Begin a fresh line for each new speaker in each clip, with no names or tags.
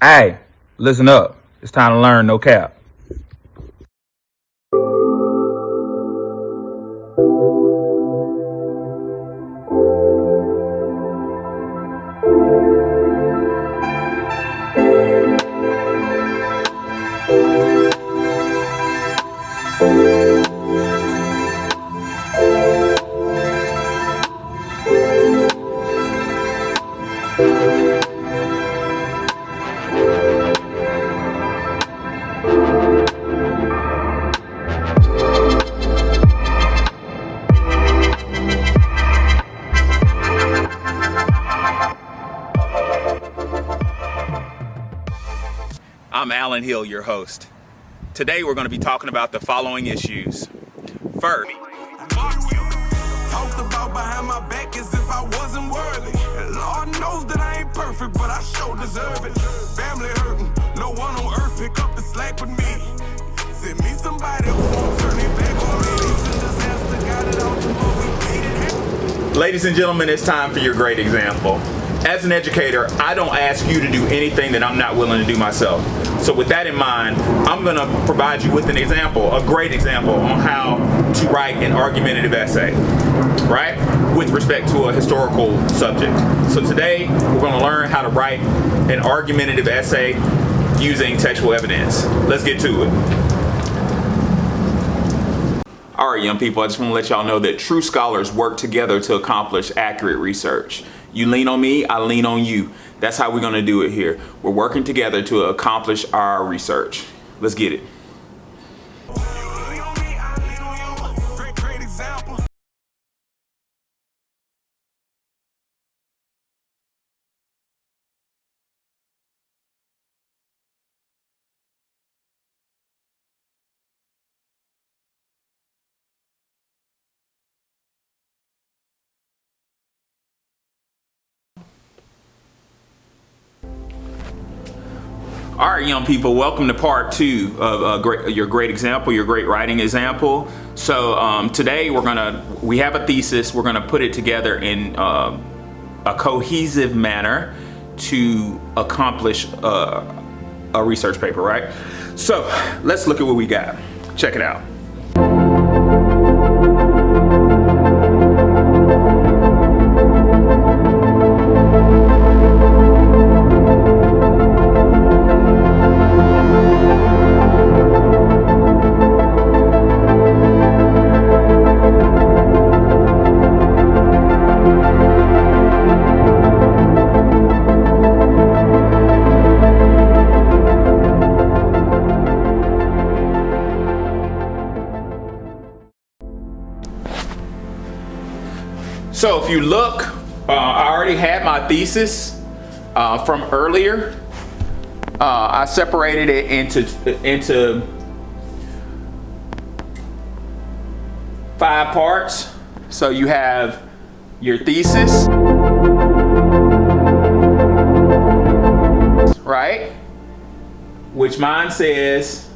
Hey, listen up. It's time to learn, no cap.
I'm Alan Hill, your host. Today we're going to be talking about the following issues. First,
Talked about behind my back as if I wasn't worthy. And Lord knows that I ain't perfect, but I sure deserve it. Family hurting, no one on earth pick up the slack with me. Send me somebody who won't turn it back on me. It's a disaster, got it out the boat, we made it happen.
ladies and gentlemen, it's time for your great example. As an educator, I don't ask you to do anything that I'm not willing to do myself. So with that in mind, I'm going to provide you with an example, a great example on how to write an argumentative essay, right? With respect to a historical subject. So today, we're going to learn how to write an argumentative essay using textual evidence. Let's get to it. All right, young people, I just want to let y'all know that true scholars work together to accomplish accurate research. You lean on me, I lean on you. That's how we're going to do it here. We're working together to accomplish our research. Let's get it.
Great example.
All right, young people, welcome to part 2 of your great example, your great writing example. So today we have a thesis. We're gonna put it together in a cohesive manner to accomplish a research paper, right? So let's look at what we got. Check it out. So if you look, I already had my thesis from earlier. I separated it into 5 parts. So you have your thesis, right? Which mine says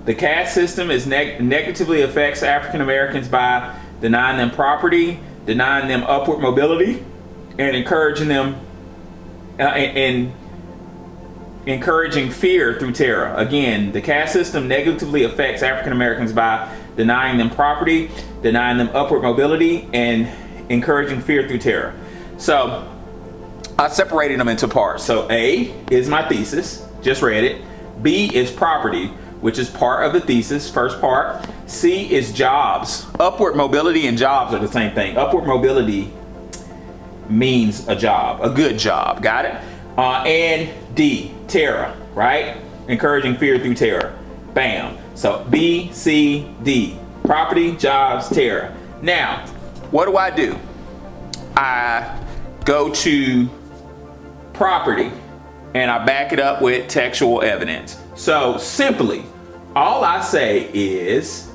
the caste system is negatively affects African Americans by denying them property, denying them upward mobility, and encouraging them encouraging fear through terror. Again, the caste system negatively affects African Americans by denying them property, denying them upward mobility, and encouraging fear through terror. So I separated them into parts. So A is my thesis, just read it. B is property, which is part of the thesis, first part. C is jobs. Upward mobility and jobs are the same thing. Upward mobility means a job, a good job, got it? And D, terror, right? Encouraging fear through terror. Bam. So B, C, D. Property, jobs, terror. Now, what do? I go to property and I back it up with textual evidence. So simply, all I say is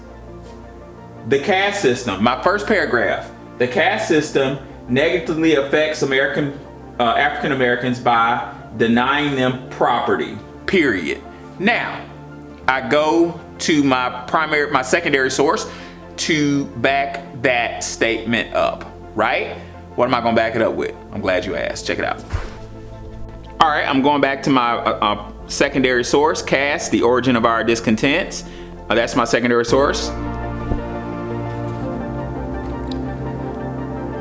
the caste system, my first paragraph, the caste system negatively affects African Americans by denying them property, period. Now, I go to my secondary source to back that statement up, right? What am I gonna back it up with? I'm glad you asked. Check it out. All right, I'm going back to my secondary source, Cass, The Origin of Our Discontents. That's my secondary source.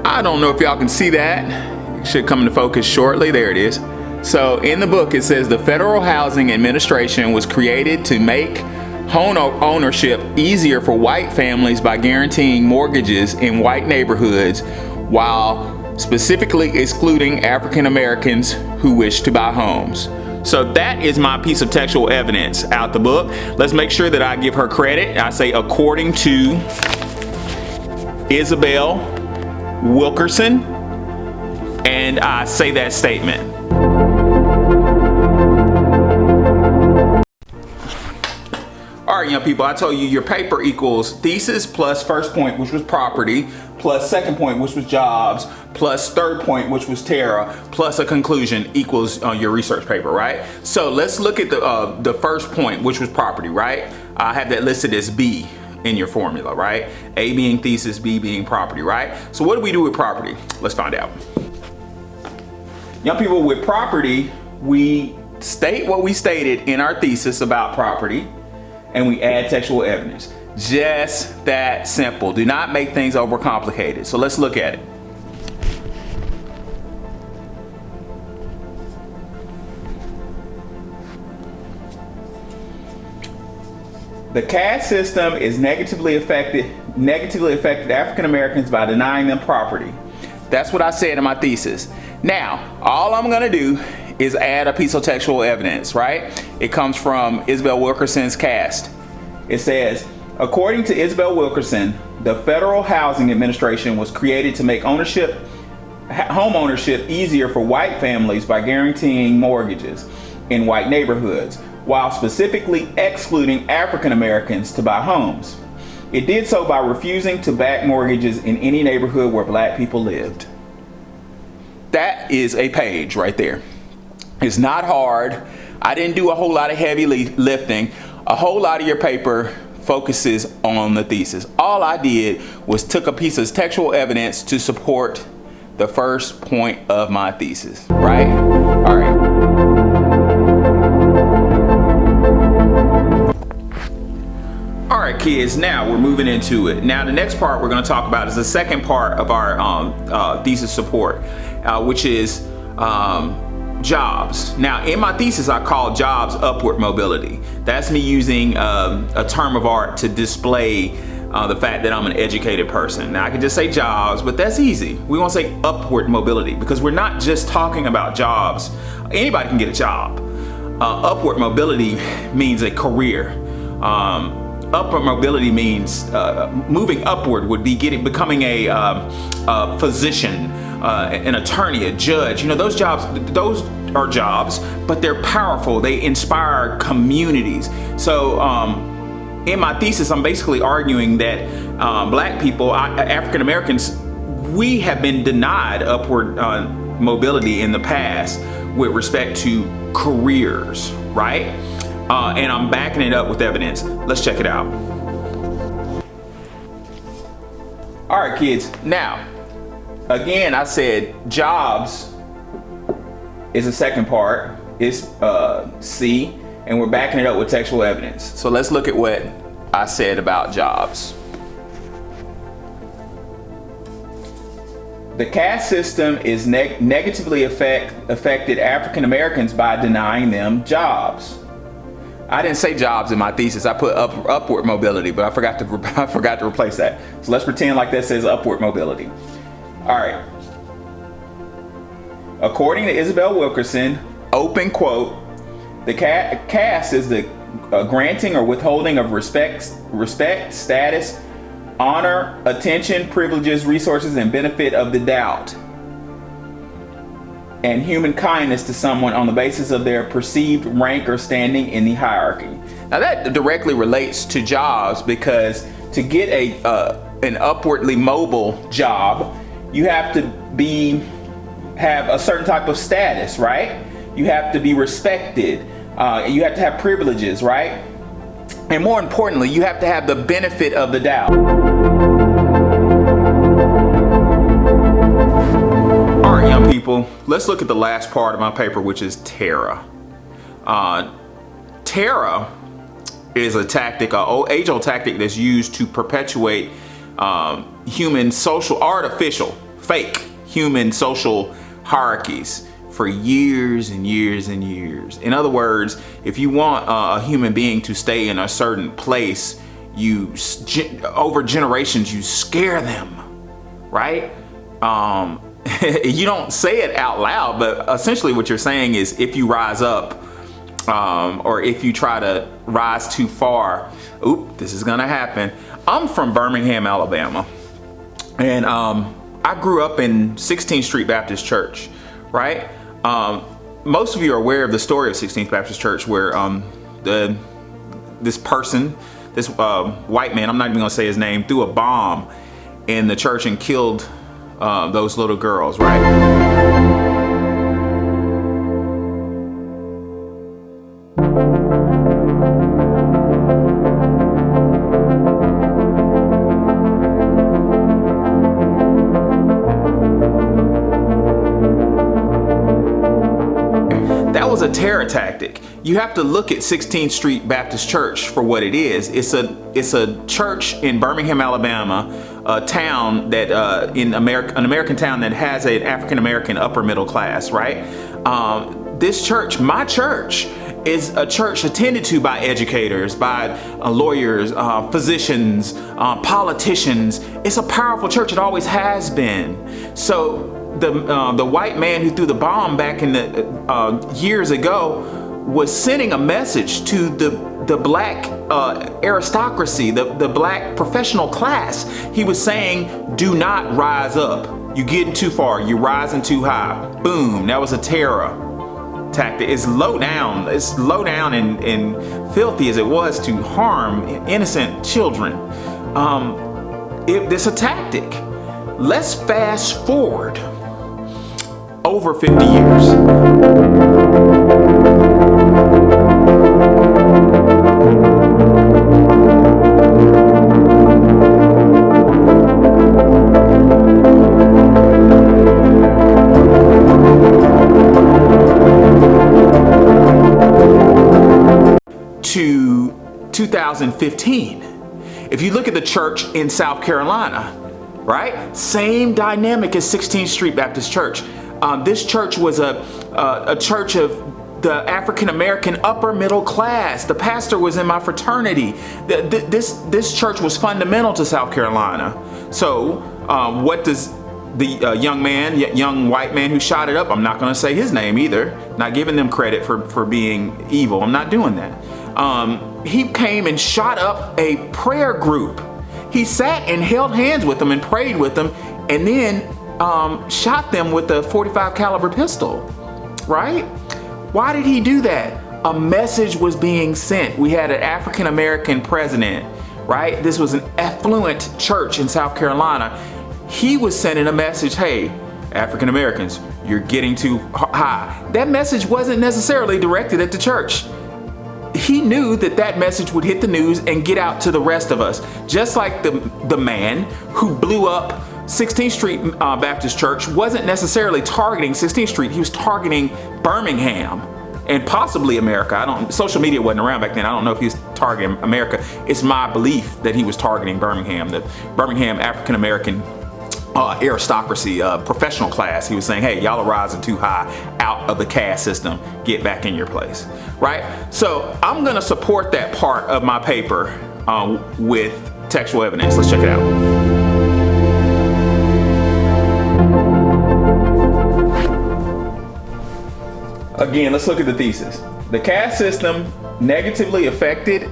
I don't know if y'all can see that. It should come into focus shortly. There it is. So in the book, it says the Federal Housing Administration was created to make home ownership easier for white families by guaranteeing mortgages in white neighborhoods while specifically excluding African Americans who wish to buy homes. So that is my piece of textual evidence out the book. Let's make sure that I give her credit. I say according to Isabel Wilkerson, and I say that statement. All right, young people, I told you your paper equals thesis plus first point, which was property, plus second point, which was jobs, plus third point, which was Tara, plus a conclusion equals your research paper, right? So let's look at the first point, which was property, right? I have that listed as B in your formula, right? A being thesis, B being property, right? So what do we do with property? Let's find out. Young people, with property, we state what we stated in our thesis about property, and we add textual evidence. Just that simple. Do not make things overcomplicated. So let's look at it. The caste system is negatively affected African Americans by denying them property. That's what I said in my thesis. Now, all I'm gonna do is add a piece of textual evidence, right? It comes from Isabel Wilkerson's cast. It says, according to Isabel Wilkerson, the Federal Housing Administration was created to make home ownership easier for white families by guaranteeing mortgages in white neighborhoods, while specifically excluding African Americans to buy homes. It did so by refusing to back mortgages in any neighborhood where black people lived. That is a page right there. It's not hard. I didn't do a whole lot of heavy lifting. A whole lot of your paper focuses on the thesis. All I did was took a piece of textual evidence to support the first point of my thesis, right? All right. All right, kids, now we're moving into it. Now the next part we're gonna talk about is the second part of our thesis support, which is jobs. Now in my thesis I call jobs upward mobility. That's me using a term of art to display the fact that I'm an educated person. Now I can just say jobs, but that's easy. We want to say upward mobility because we're not just talking about jobs. Anybody can get a job. Upward mobility means a career. Upward mobility means moving upward would be becoming a physician, an attorney, a judge. You know, those are jobs, but they're powerful. They inspire communities. So in my thesis, I'm basically arguing that black people, African Americans, we have been denied upward mobility in the past with respect to careers, right? And I'm backing it up with evidence. Let's check it out. All right, kids. Now, again, I said jobs is the second part. It's C, and we're backing it up with textual evidence. So let's look at what I said about jobs. The caste system is negatively affected African Americans by denying them jobs. I didn't say jobs in my thesis. I put upward mobility, but I forgot to replace that. So let's pretend like that says upward mobility. All right. According to Isabel Wilkerson, open quote, the caste is the granting or withholding of respect, status, honor, attention, privileges, resources, and benefit of the doubt, and human kindness to someone on the basis of their perceived rank or standing in the hierarchy. Now that directly relates to jobs, because to get an upwardly mobile job, you have to have a certain type of status, right? You have to be respected. You have to have privileges, right? And more importantly, you have to have the benefit of the doubt. All right, young people. people, let's look at the last part of my paper, which is terror. Terror is a tactic, an age-old tactic that's used to perpetuate human social, artificial, fake human social hierarchies for years and years and years. In other words, if you want a human being to stay in a certain place, over generations, you scare them, right? You don't say it out loud, but essentially what you're saying is if you rise up, or if you try to rise too far, this is gonna happen. I'm from Birmingham, Alabama, and I grew up in 16th Street Baptist Church, right? Most of you are aware of the story of 16th Baptist Church, where this white man, I'm not even gonna say his name, threw a bomb in the church and killed those little girls, right? That was a terror tactic. You have to look at 16th Street Baptist Church for what it is. It's a church in Birmingham, Alabama, a town that an American town that has an African American upper middle class, right? This church, my church, is a church attended to by educators, by lawyers, physicians, politicians. It's a powerful church. It always has been. So the white man who threw the bomb back in the years ago was sending a message to the black aristocracy, the black professional class. He was saying, do not rise up. You're getting too far. You're rising too high. Boom. That was a terror tactic. It's low down and filthy as it was to harm innocent children. It's a tactic. Let's fast forward over 50 years. To 2015. If you look at the church in South Carolina, right? Same dynamic as 16th Street Baptist Church. This church was a church of the African American upper middle class. The pastor was in my fraternity. This church was fundamental to South Carolina. So what does the young white man who shot it up, I'm not going to say his name either, not giving them credit for being evil. I'm not doing that. He came and shot up a prayer group. He sat and held hands with them and prayed with them, and then shot them with a .45 caliber pistol, right? Why did he do that? A message was being sent. We had an African American president, right? This was an affluent church in South Carolina. He was sending a message, hey, African Americans, you're getting too high. That message wasn't necessarily directed at the church. He knew that message would hit the news and get out to the rest of us. Just like the man who blew up 16th Street Baptist Church wasn't necessarily targeting 16th Street. He was targeting Birmingham and possibly America. Social media wasn't around back then. I don't know if he was targeting America. It's my belief that he was targeting Birmingham, the Birmingham African American aristocracy, professional class. He was saying, hey, y'all are rising too high, out of the caste system, get back in your place, right? So I'm gonna support that part of my paper with textual evidence. Let's check it out. Again, let's look at the thesis. The caste system negatively affected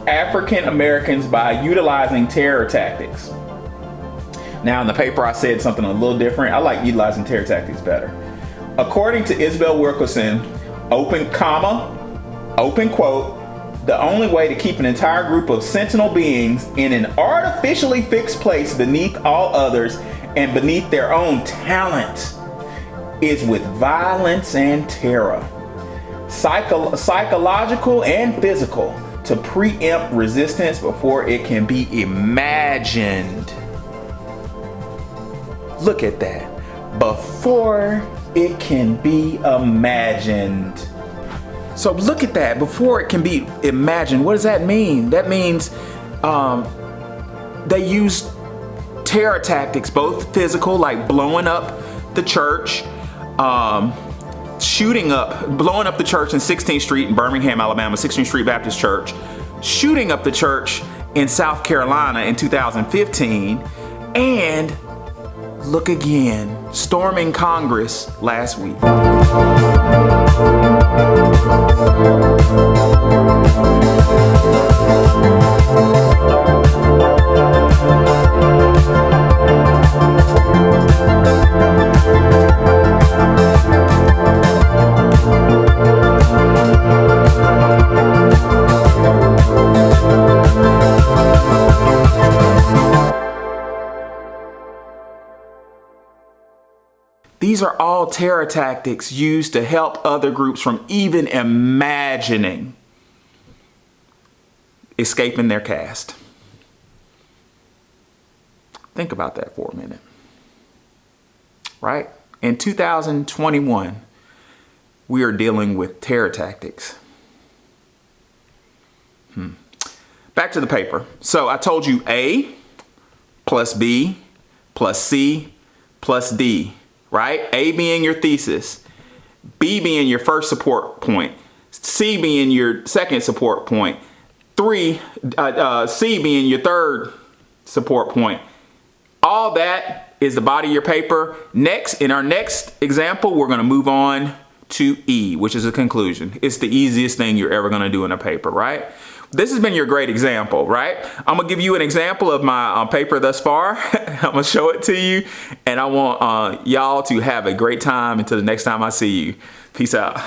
African Americans by utilizing terror tactics. Now in the paper I said something a little different. I like utilizing terror tactics better. According to Isabel Wilkerson, open quote, the only way to keep an entire group of sentinel beings in an artificially fixed place beneath all others and beneath their own talent is with violence and terror, psychological and physical, to preempt resistance before it can be imagined. Look at that. Before it can be imagined. So look at that. Before it can be imagined, what does that mean? That means they use terror tactics, both physical, like blowing up the church, blowing up the church in 16th Street in Birmingham, Alabama, 16th Street Baptist Church, shooting up the church in South Carolina in 2015, and look again, storming Congress last week. These are all terror tactics used to help other groups from even imagining escaping their caste. Think about that for a minute. Right? In 2021, we are dealing with terror tactics. Back to the paper. So I told you A plus B plus C plus D. Right? A being your thesis, B being your first support point, C being your second support point, C being your third support point. All that is the body of your paper. Next, in our next example, we're going to move on to E, which is a conclusion. It's the easiest thing you're ever going to do in a paper, right? This has been your great example, right? I'm gonna give you an example of my paper thus far. I'm gonna show it to you, and I want y'all to have a great time until the next time I see you. Peace out.